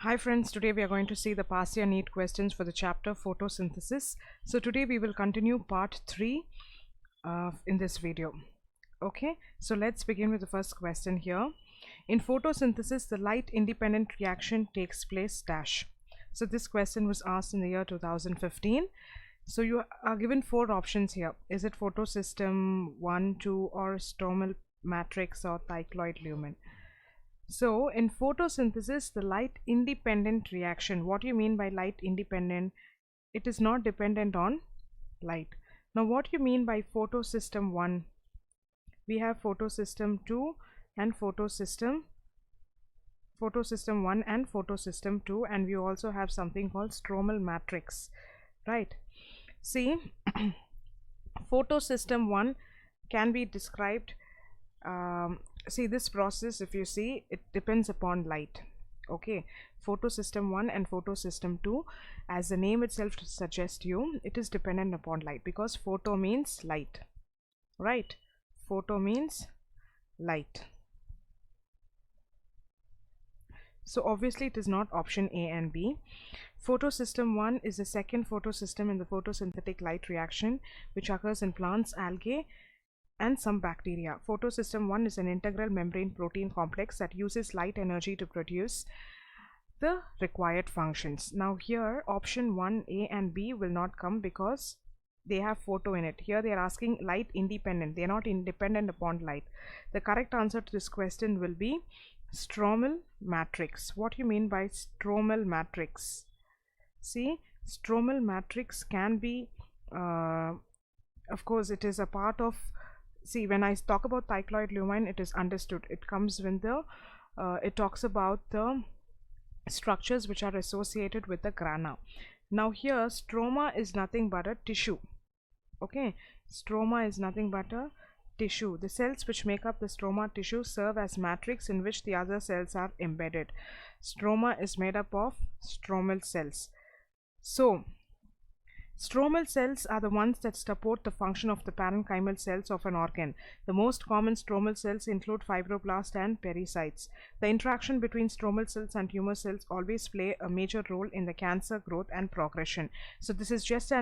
Hi friends, today we are going to see the past year NEET questions for the chapter Photosynthesis. So today we will continue part 3 in this video. Okay, so let's begin with the first question here. In photosynthesis, the light independent reaction takes place dash. So this question was asked in the year 2015. So you are given 4 options here. Is it photosystem 1, 2 or stromal matrix or cycloid lumen? So in photosynthesis, the light independent reaction, what do you mean by light independent? It is not dependent on light. Now what do you mean by photosystem 1? We have photosystem 2 and photosystem 1 and photosystem 2, and we also have something called stromal matrix, right? See, photosystem 1 can be described, see this process, if you see, it depends upon light. Okay, photosystem 1 and photosystem 2, as the name itself suggests you, it is dependent upon light, because photo means light, right? Photo means light. So obviously it is not option A and B. Photosystem 1 is the second photosystem in the photosynthetic light reaction, which occurs in plants, algae and some bacteria. Photosystem 1 is an integral membrane protein complex that uses light energy to produce the required functions. Now here option 1, A and B will not come because they have photo in it. Here they are asking light independent. They are not independent upon light. The correct answer to this question will be stromal matrix. What do you mean by stromal matrix? See, stromal matrix can be, of course it is a part of, see, when I talk about cycloid lumen, it is understood. It comes when the, it talks about the structures which are associated with the grana. Now here stroma is nothing but a tissue. Okay, stroma is nothing but a tissue. The cells which make up the stroma tissue serve as matrix in which the other cells are embedded. Stroma is made up of stromal cells. So stromal cells are the ones that support the function of the parenchymal cells of an organ. The most common stromal cells include fibroblasts and pericytes. The interaction between stromal cells and tumor cells always play a major role in the cancer growth and progression. So this is just I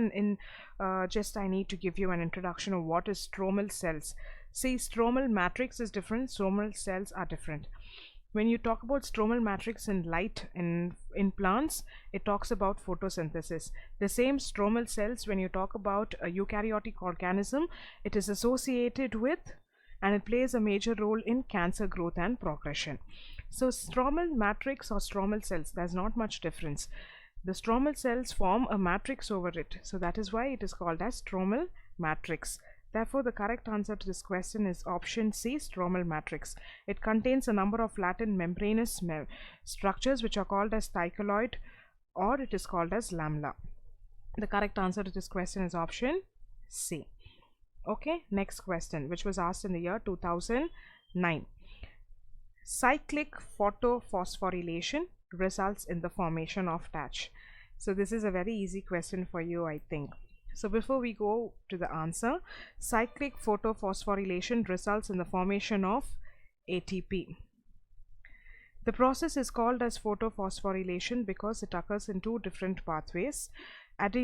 need to give you an introduction of what is stromal cells. See, stromal matrix is different, stromal cells are different. When you talk about stromal matrix in light in plants, it talks about photosynthesis. The same stromal cells, when you talk about a eukaryotic organism, it is associated with and it plays a major role in cancer growth and progression. So stromal matrix or stromal cells, there's not much difference. The stromal cells form a matrix over it, so that is why it is called as stromal matrix. Therefore, the correct answer to this question is option C, stromal matrix. It contains a number of latent membranous structures which are called as cycloid, or it is called as lamella. The correct answer to this question is option C. Okay, next question, which was asked in the year 2009. Cyclic photophosphorylation results in the formation of dash. So this is a very easy question for you, I think. So before we go to the answer, cyclic photophosphorylation results in the formation of ATP. The process is called as photophosphorylation because it occurs in 2 different pathways. That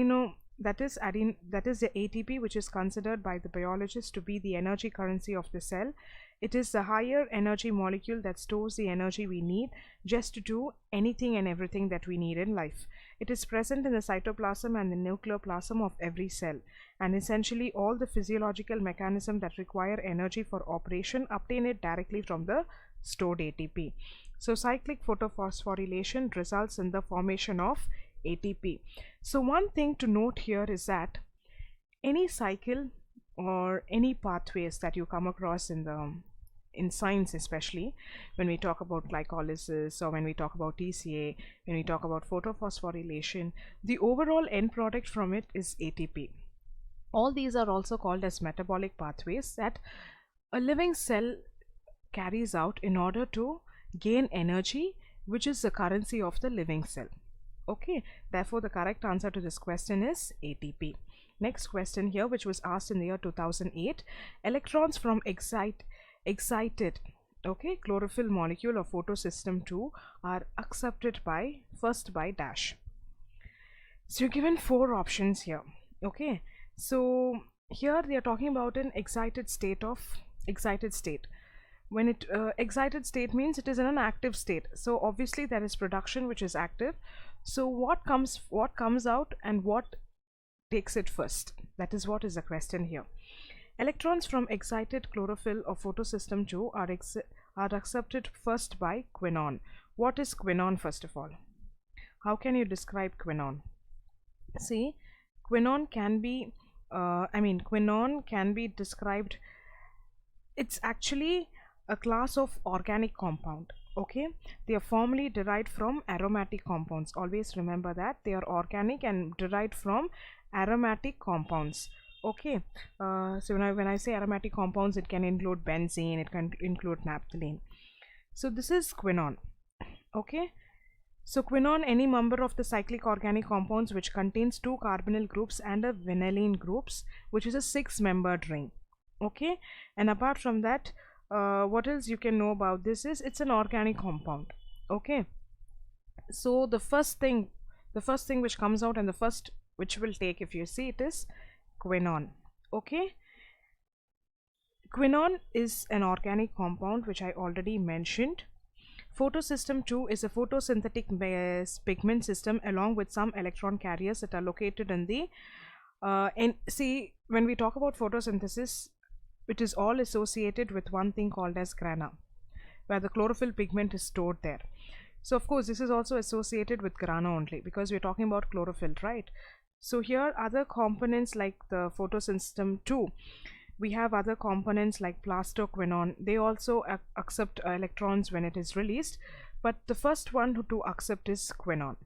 is the ATP, which is considered by the biologist to be the energy currency of the cell. It is the higher energy molecule that stores the energy we need just to do anything and everything that we need in life. It is present in the cytoplasm and the nucleoplasm of every cell, and essentially all the physiological mechanisms that require energy for operation obtain it directly from the stored ATP. So cyclic photophosphorylation results in the formation of ATP. So one thing to note here is that any cycle or any pathways that you come across in science, especially when we talk about glycolysis or when we talk about TCA, when we talk about photophosphorylation, the overall end product from it is ATP. All these are also called as metabolic pathways that a living cell carries out in order to gain energy, which is the currency of the living cell. Okay, therefore the correct answer to this question is ATP. Next question here, which was asked in the year 2008. Electrons from excited okay, chlorophyll molecule of photosystem II are accepted by first by dash. So you're given four options here. Okay, so here they are talking about an excited state. When it excited state means it is in an active state, so obviously there is production which is active. So what comes out and what takes it first? That is what is the question here. Electrons from excited chlorophyll of photosystem II are accepted first by quinone. What is quinone first of all? How can you describe quinone? See, quinone can be quinone can be described, it's actually a class of organic compound. Okay, they are formally derived from aromatic compounds. Always remember that they are organic and derived from aromatic compounds. Okay, so when I say aromatic compounds, it can include benzene, it can include naphthalene. So this is quinone. Okay, so quinone, any member of the cyclic organic compounds which contains two carbonyl groups and a vinylene groups, which is a 6-membered ring. Okay, and apart from that, what else you can know about this is it's an organic compound. Okay, so the first thing which comes out and the first which will take, if you see, it is quinone. Okay, quinone is an organic compound which I already mentioned. Photosystem II is a photosynthetic pigment system along with some electron carriers that are located in the and see, when we talk about photosynthesis, it is all associated with one thing called as grana, where the chlorophyll pigment is stored there. So of course this is also associated with grana only because we're talking about chlorophyll, right? So here other components like the photosystem II, we have other components like plastoquinone. They also accept electrons when it is released, but the first one to accept is quinone.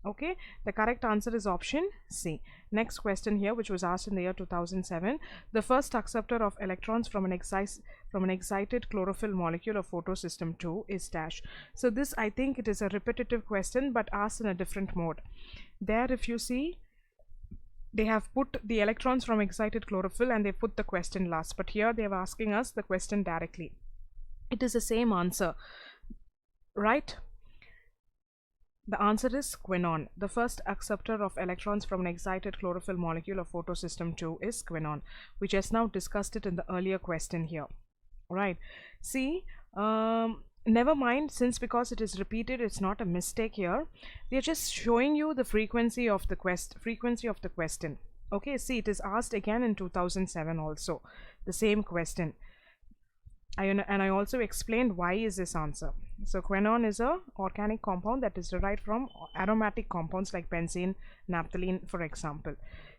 Okay, the correct answer is option C. Next question here, which was asked in the year 2007. The first acceptor of electrons from an excited chlorophyll molecule of photosystem II is dash. So this, I think it is a repetitive question but asked in a different mode. There, if you see, they have put the electrons from excited chlorophyll and they put the question last, but here they are asking us the question directly. It is the same answer, right? The answer is quinone. The first acceptor of electrons from an excited chlorophyll molecule of photosystem II is quinone. We just now discussed it in the earlier question here. Right. See, never mind, since because it is repeated, it's not a mistake here. We are just showing you the frequency of the question. Okay, see, it is asked again in 2007 also, the same question. I also explained why is this answer. So quinone is a organic compound that is derived from aromatic compounds like benzene, naphthalene, for example.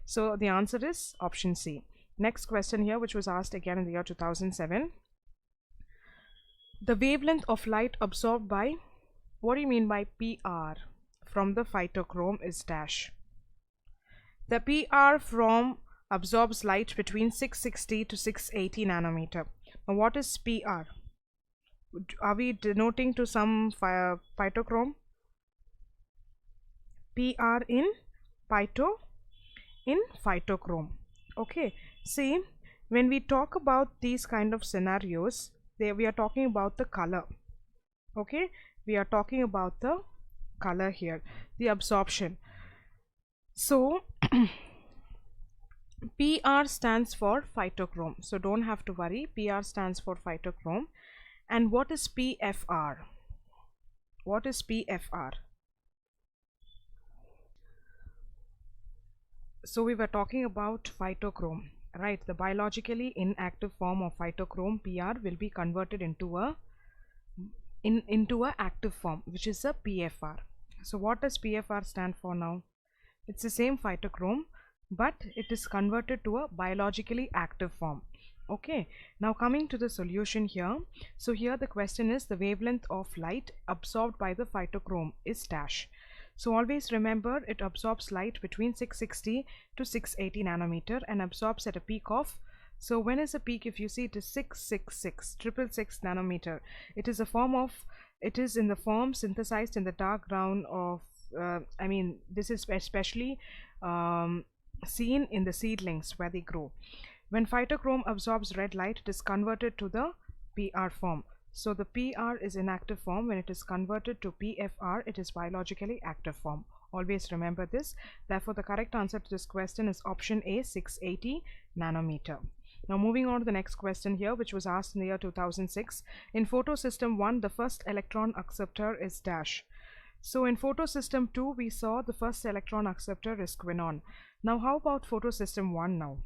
So the answer is option C. Next question here, which was asked again in the year 2007. The wavelength of light absorbed by, what do you mean by PR from the phytochrome is dash. The PR from absorbs light between 660 to 680 nanometer. Now what is PR? Are we denoting to some phytochrome? PR in phytochrome. Okay, see, when we talk about these kind of scenarios, we are talking about the color. Okay, we are talking about the color here, the absorption. So PR stands for phytochrome, so don't have to worry. PR stands for phytochrome. And what is PFR? What is PFR? So we were talking about phytochrome, right? The biologically inactive form of phytochrome, PR, will be converted into a active form, which is a PFR. So what does PFR stand for now? It's the same phytochrome, but it is converted to a biologically active form. Okay, now coming to the solution here. So here the question is the wavelength of light absorbed by the phytochrome is dash. So always remember, it absorbs light between 660 to 680 nanometer and absorbs at a peak of, so when is a peak? If you see, it is 666 nanometer. It is in the form synthesized in the dark ground of this is especially seen in the seedlings where they grow. When phytochrome absorbs red light, it is converted to the PR form. So the PR is inactive form. When it is converted to PFR, it is biologically active form. Always remember this. Therefore, the correct answer to this question is option A, 680 nanometer. Now moving on to the next question here, which was asked in the year 2006. In Photosystem 1, the first electron acceptor is dash. So in Photosystem 2, we saw the first electron acceptor is quinone. Now how about Photosystem 1 now?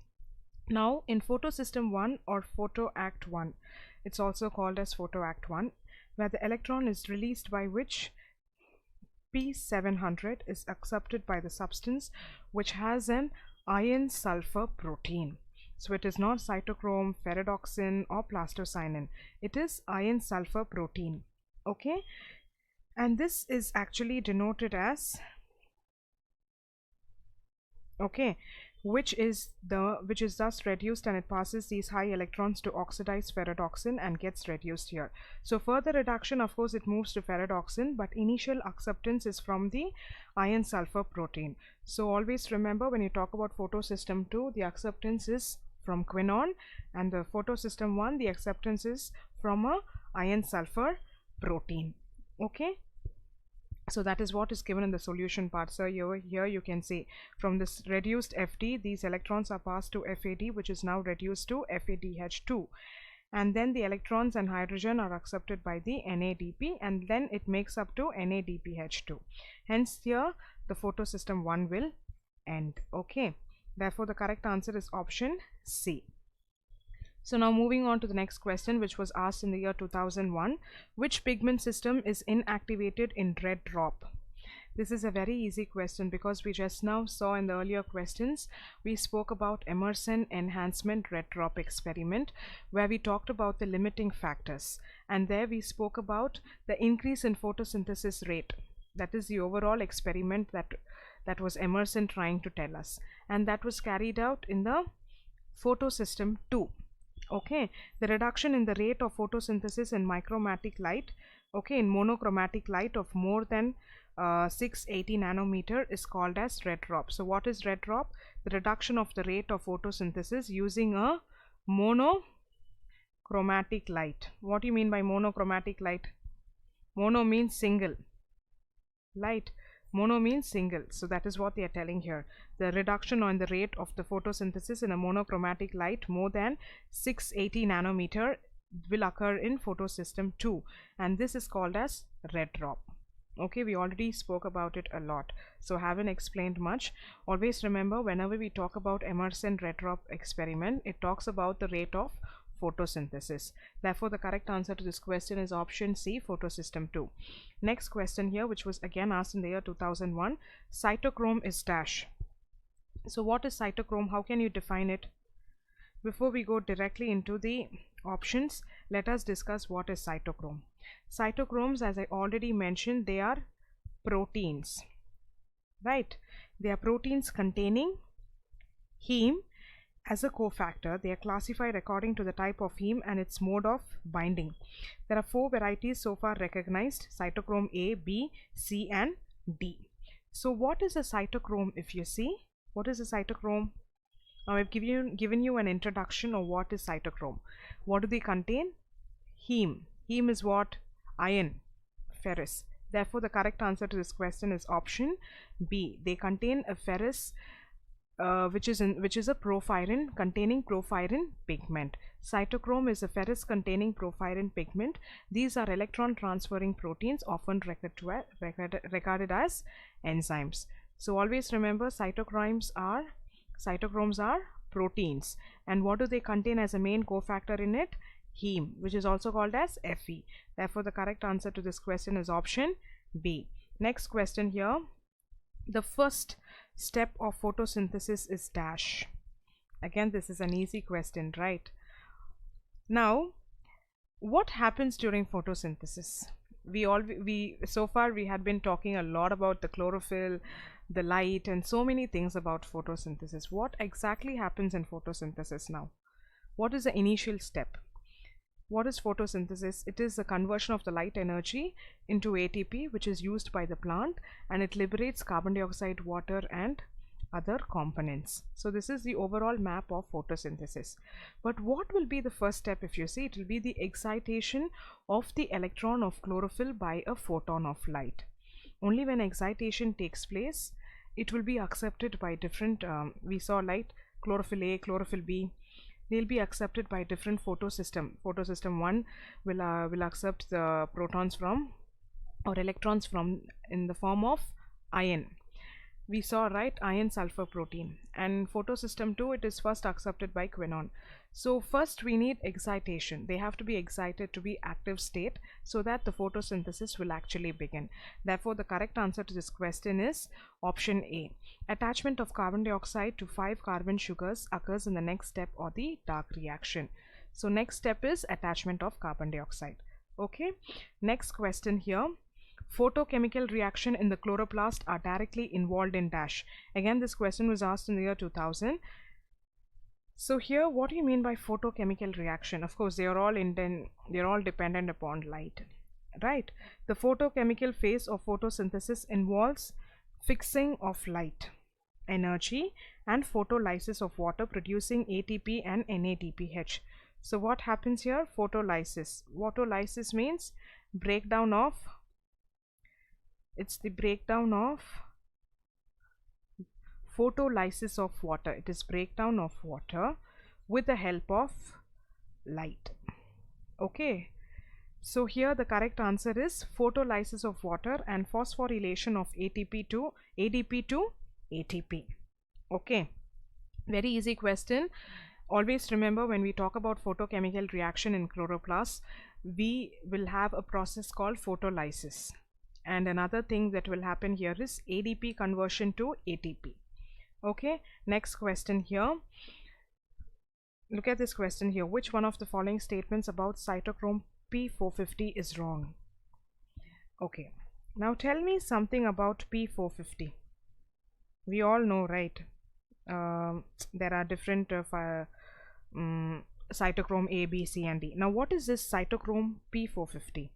Now in Photosystem 1 or Photoact 1, it's also called as Photoact 1, where the electron is released by which P700 is accepted by the substance which has an iron sulfur protein. So it is not cytochrome, ferredoxin or plastocyanin. It is iron sulfur protein. Okay, and this is actually denoted as, okay, which is thus reduced, and it passes these high electrons to oxidize ferredoxin and gets reduced here. So further reduction, of course, it moves to ferredoxin, but initial acceptance is from the iron sulfur protein. So always remember, when you talk about Photosystem 2, the acceptance is from quinone, and the Photosystem 1, the acceptance is from a iron sulfur protein. Okay, so that is what is given in the solution part. So here you can see, from this reduced FD, these electrons are passed to FAD, which is now reduced to FADH2, and then the electrons and hydrogen are accepted by the NADP, and then it makes up to NADPH2. Hence here the Photosystem 1 will end. Okay, therefore the correct answer is option C. So now moving on to the next question, which was asked in the year 2001. Which pigment system is inactivated in red drop? This is a very easy question, because we just now saw in the earlier questions, we spoke about Emerson enhancement red drop experiment, where we talked about the limiting factors, and there we spoke about the increase in photosynthesis rate. That is the overall experiment that was Emerson trying to tell us, and that was carried out in the Photosystem II. Okay, the reduction in the rate of photosynthesis in monochromatic light, okay, in monochromatic light of more than 680 nanometer is called as red drop. So what is red drop? The reduction of the rate of photosynthesis using a monochromatic light. What do you mean by monochromatic light? Mono means single, light. Mono means single. So that is what they are telling here. The reduction on the rate of the photosynthesis in a monochromatic light more than 680 nanometer will occur in Photosystem 2, and this is called as red drop. Okay, we already spoke about it a lot, so haven't explained much. Always remember, whenever we talk about Emerson red drop experiment, it talks about the rate of photosynthesis. Therefore the correct answer to this question is option C, Photosystem 2. Next question here, which was again asked in the year 2001. Cytochrome is dash. So what is cytochrome? How can you define it? Before we go directly into the options, let us discuss what is cytochrome. Cytochromes, as I already mentioned, they are proteins, right? They are proteins containing heme as a cofactor. They are classified according to the type of heme and its mode of binding. There are 4 varieties so far recognized: cytochrome A, B, C and D. So what is a cytochrome? If you see, what is a cytochrome? Now I've given you an introduction of what is cytochrome. What do they contain? Heme. Heme is what? Iron, ferrous. Therefore the correct answer to this question is option B. They contain a ferrous which is a porphyrin containing porphyrin pigment. Cytochrome is a ferrous containing porphyrin pigment. These are electron transferring proteins, often regarded as enzymes. So always remember, cytochromes are proteins, and what do they contain as a main cofactor in it? Heme, which is also called as Fe. Therefore the correct answer to this question is option B. Next question here. The first step of photosynthesis is dash. Again, this is an easy question, right? Now, what happens during photosynthesis? So far we had been talking a lot about the chlorophyll, the light, and so many things about photosynthesis. What exactly happens in photosynthesis now? What is the initial step? What is photosynthesis? It is the conversion of the light energy into ATP, which is used by the plant, and it liberates carbon dioxide, water and other components. So this is the overall map of photosynthesis. But what will be the first step? If you see, it will be the excitation of the electron of chlorophyll by a photon of light. Only when excitation takes place, it will be accepted by different, we saw light, chlorophyll A, chlorophyll B, they'll be accepted by different photosystem. Photosystem 1 will accept the protons from or electrons from in the form of iron. We saw, right, iron sulfur protein. And photosystem 2, it is first accepted by quinone. So first we need excitation. They have to be excited to be active state so that the photosynthesis will actually begin. Therefore the correct answer to this question is option A. Attachment of carbon dioxide to 5 carbon sugars occurs in the next step or the dark reaction. So next step is attachment of carbon dioxide. Okay, next question here. Photochemical reaction in the chloroplast are directly involved in dash. Again, this question was asked in the year 2000. So here, what do you mean by photochemical reaction? Of course, they are all dependent upon light, right? The photochemical phase of photosynthesis involves fixing of light energy and photolysis of water producing ATP and NADPH. So what happens here? Photolysis. Photolysis means breakdown of, it's the breakdown of photolysis of water. It is breakdown of water with the help of light. Okay, so here the correct answer is photolysis of water and phosphorylation of ADP to ATP. Okay, very easy question. Always remember, when we talk about photochemical reaction in chloroplasts, we will have a process called photolysis. And another thing that will happen here is ADP conversion to ATP. Okay, next question here. Look at this question here. Which one of the following statements about cytochrome P450 is wrong? Okay, now tell me something about P450. We all know, right? There are different cytochrome A, B, C and D. Now what is this cytochrome P450?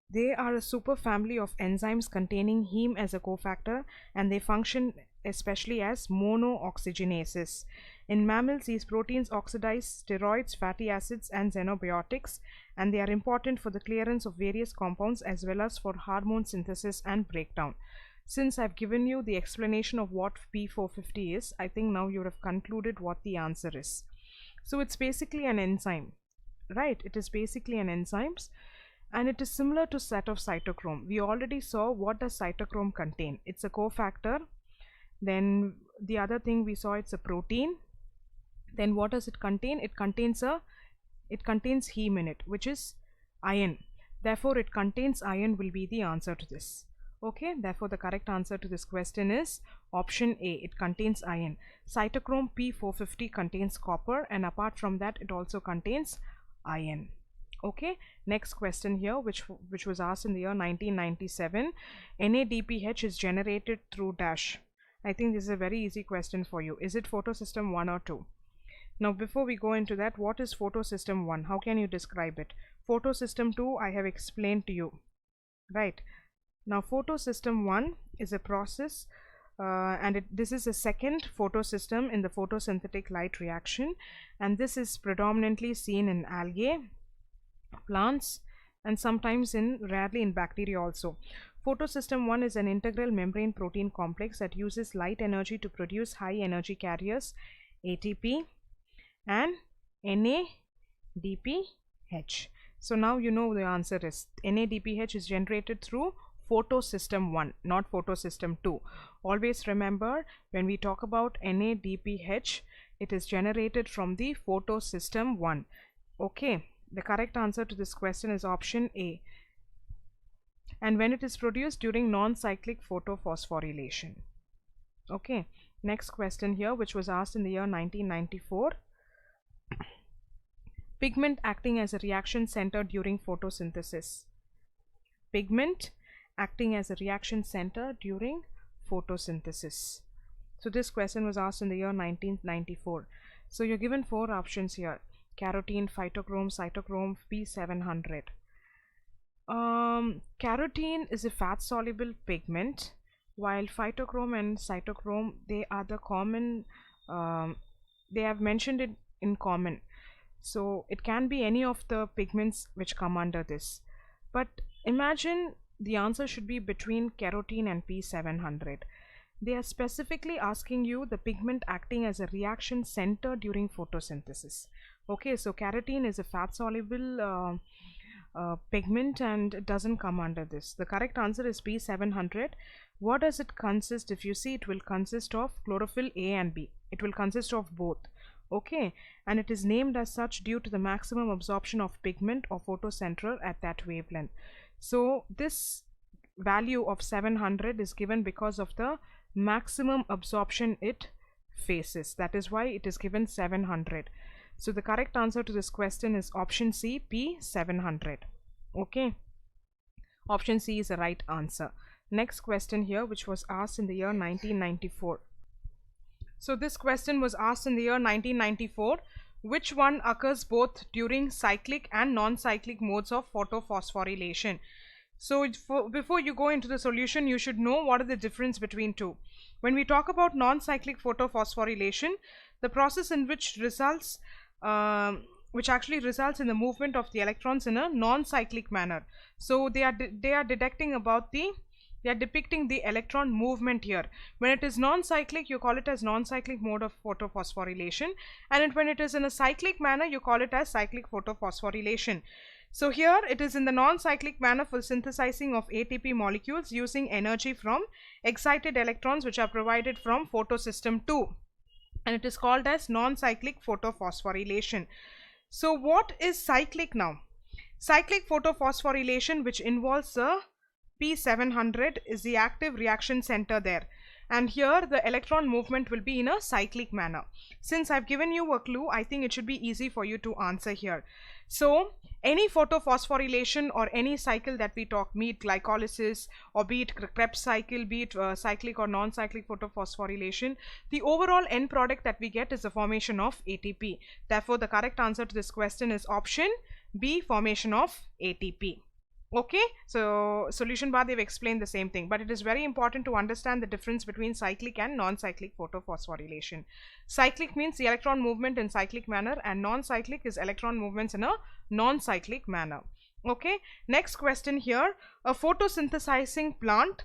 They are a superfamily of enzymes containing heme as a cofactor, and they function especially as monooxygenases. In mammals, these proteins oxidize steroids, fatty acids and xenobiotics, and they are important for the clearance of various compounds as well as for hormone synthesis and breakdown. Since I've given you the explanation of what P450 is, I think now you would have concluded what the answer is. So it's basically an enzyme, right? It is basically an enzyme. And it is similar to set of cytochrome. We already saw what does cytochrome contain. It's a cofactor. Then the other thing we saw, it's a protein. Then what does it contain? It contains heme in it, which is iron. Therefore it contains iron will be the answer to this. Okay, therefore the correct answer to this question is option A. It contains iron. Cytochrome P450 contains copper, and apart from that it also contains iron. Okay, next question here, which was asked in the year 1997. NADPH is generated through dash. I think this is a very easy question for you. Is it photosystem 1 or 2? Now before we go into that, what is photosystem 1? How can you describe it? Photosystem 2 I have explained to you, right? Now photosystem 1 is a process and this is a second photosystem in the photosynthetic light reaction, and this is predominantly seen in algae, plants, and sometimes rarely in bacteria also. Photosystem 1 is an integral membrane protein complex that uses light energy to produce high energy carriers ATP and NADPH. So now you know the answer is NADPH is generated through photosystem 1, not photosystem 2. Always remember, when we talk about NADPH, it is generated from the photosystem 1. Okay, the correct answer to this question is option A. And when it is produced during non-cyclic photophosphorylation. Okay, next question here, which was asked in the year 1994. Pigment acting as a reaction center during photosynthesis. Pigment acting as a reaction center during photosynthesis. So this question was asked in the year 1994. So you're given 4 options here: carotene, phytochrome, cytochrome, P700. Carotene is a fat soluble pigment while phytochrome and cytochrome, they are the common, they have mentioned it in common. So it can be any of the pigments which come under this. But imagine the answer should be between carotene and P700. They are specifically asking you the pigment acting as a reaction center during photosynthesis. Okay, so carotene is a fat soluble pigment and it doesn't come under this. The correct answer is P700. What does it consist? If you see, it will consist of chlorophyll A and B. It will consist of both. Okay, and it is named as such due to the maximum absorption of pigment or photocentral at that wavelength. So this value of 700 is given because of the maximum absorption it faces. That is why it is given 700. So the correct answer to this question is option C, P700. Okay, option C is the right answer. Next question here, which was asked in the year 1994. So this question was asked in the year 1994. Which one occurs both during cyclic and non-cyclic modes of photophosphorylation? So before you go into the solution, you should know what are the difference between two. When we talk about non-cyclic photophosphorylation, the process in which results which actually results in the movement of the electrons in a non-cyclic manner. So they are depicting the electron movement here. When it is non-cyclic, you call it as non-cyclic mode of photophosphorylation, and when it is in a cyclic manner, you call it as cyclic photophosphorylation. So here it is in the non-cyclic manner for synthesizing of ATP molecules using energy from excited electrons which are provided from Photosystem II, and it is called as non-cyclic photophosphorylation. So what is cyclic now? Cyclic photophosphorylation, which involves a P700, is the active reaction center there, and here the electron movement will be in a cyclic manner. Since I've given you a clue, I think it should be easy for you to answer here. So any photophosphorylation or any cycle that we talk, be it glycolysis or be it Krebs cycle, be it cyclic or non-cyclic photophosphorylation, the overall end product that we get is the formation of ATP. Therefore the correct answer to this question is option B, formation of ATP. Okay, so solution bar, they've explained the same thing, but it is very important to understand the difference between cyclic and non-cyclic photophosphorylation. Cyclic means the electron movement in cyclic manner, and non-cyclic is electron movements in a non-cyclic manner. Okay, next question here. A photosynthesizing plant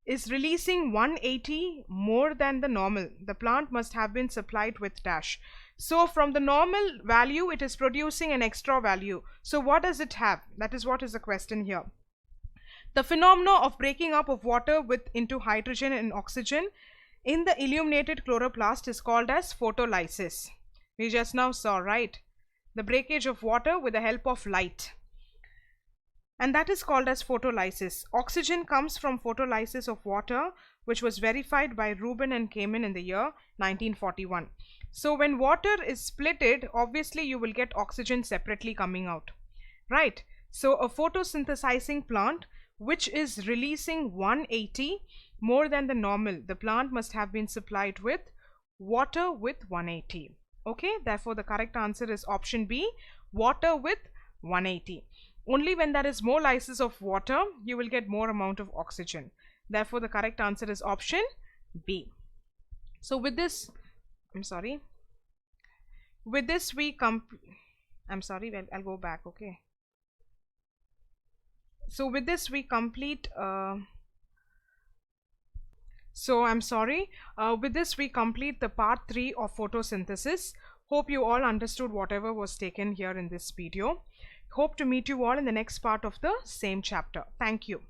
is releasing 180 more than the normal. The plant must have been supplied with dash. So from the normal value, it is producing an extra value. So what does it have? That is what is the question here. The phenomena of breaking up of water into hydrogen and oxygen in the illuminated chloroplast is called as photolysis. We just now saw, right? The breakage of water with the help of light. And that is called as photolysis. Oxygen comes from photolysis of water, which was verified by Rubin and Kamen in the year 1941. So when water is splitted, obviously you will get oxygen separately coming out, right? So a photosynthesizing plant which is releasing 180 more than the normal, the plant must have been supplied with water with 180. Okay, therefore the correct answer is option B, water with 180. Only when there is more lysis of water, you will get more amount of oxygen. Therefore the correct answer is option B. So with this, with this we I'll go back. Okay, so with this we complete with this we complete the part 3 of photosynthesis. Hope you all understood whatever was taken here in this video. Hope to meet you all in the next part of the same chapter. Thank you.